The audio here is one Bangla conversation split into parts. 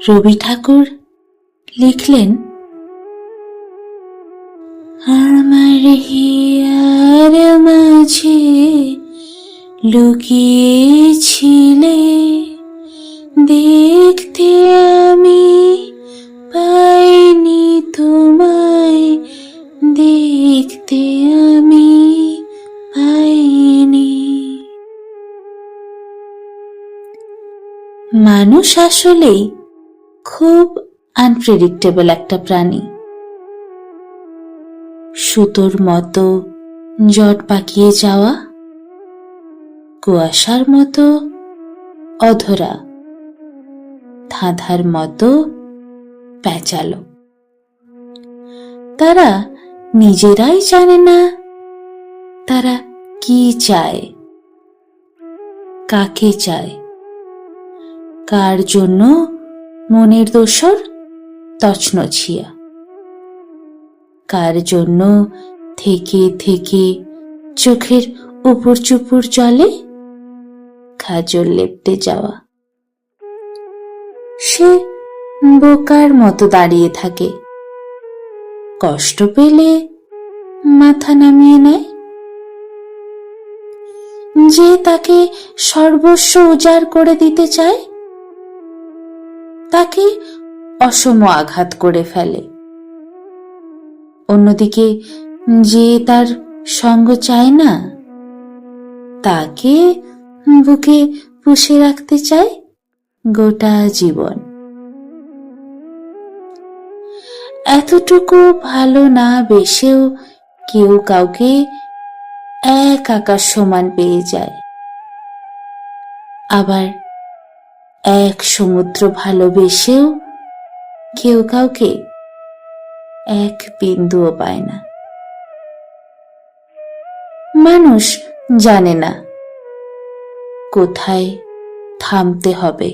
রবি ঠাকুর লিখলেন, আমার হিয়ার মাঝে লুকিয়েছিলে, দেখতে আমি পাইনি তোমায়, দেখতে আমি পাইনি। মানুষ আসলেই খুব আনপ্রেডিক্টেবল একটা প্রাণী। সুতোর মতো জট পাকিয়ে যাওয়া, কুয়াশার মতো অধরা, ধাঁধার মতো প্যাঁচালো। তারা নিজেরাই জানে না তারা কি চায়, কাকে চায়, কার জন্য মনের দোসর তছনছিয়া, কার জন্য থেকে থেকে চোখের উপর চুপুর জলে কাজল লেপটে যাওয়া। সে বোকার মতো দাঁড়িয়ে থাকে, কষ্ট পেলে মাথা নামিয়ে নেয়। যে তাকে সর্বস্ব উজাড় করে দিতে চায় তাকে অসম আঘাত করে ফেলে। অন্যদিকে যে তার সঙ্গ চায় না তাকে বুকে পুষে রাখতে চায় গোটা জীবন। এতটুকু ভালো না বেসেও কেউ কাউকে এক আকাশ সমান পেয়ে যায়, আবার এক সমুদ্র ভালোবেসেও কেউ কাউকে এক বিন্দুও পায় না। মানুষ জানে না কোথায় থামতে হবে,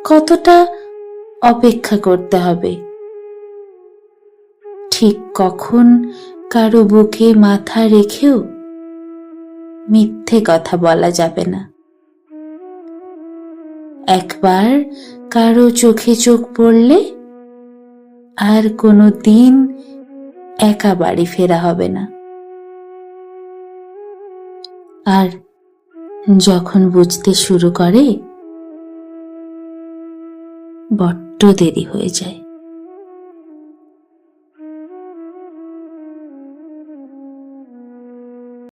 কতটা অপেক্ষা করতে হবে, ঠিক কখন কারো বুকে মাথা রেখেও মিথ্যে কথা বলা যাবে না। একবার কারো চোখে চোখ পড়লে আর কোনো দিন একা বাড়ি ফেরা হবে না। আর যখন বুঝতে শুরু করে বড্ড দেরি হয়ে যায়।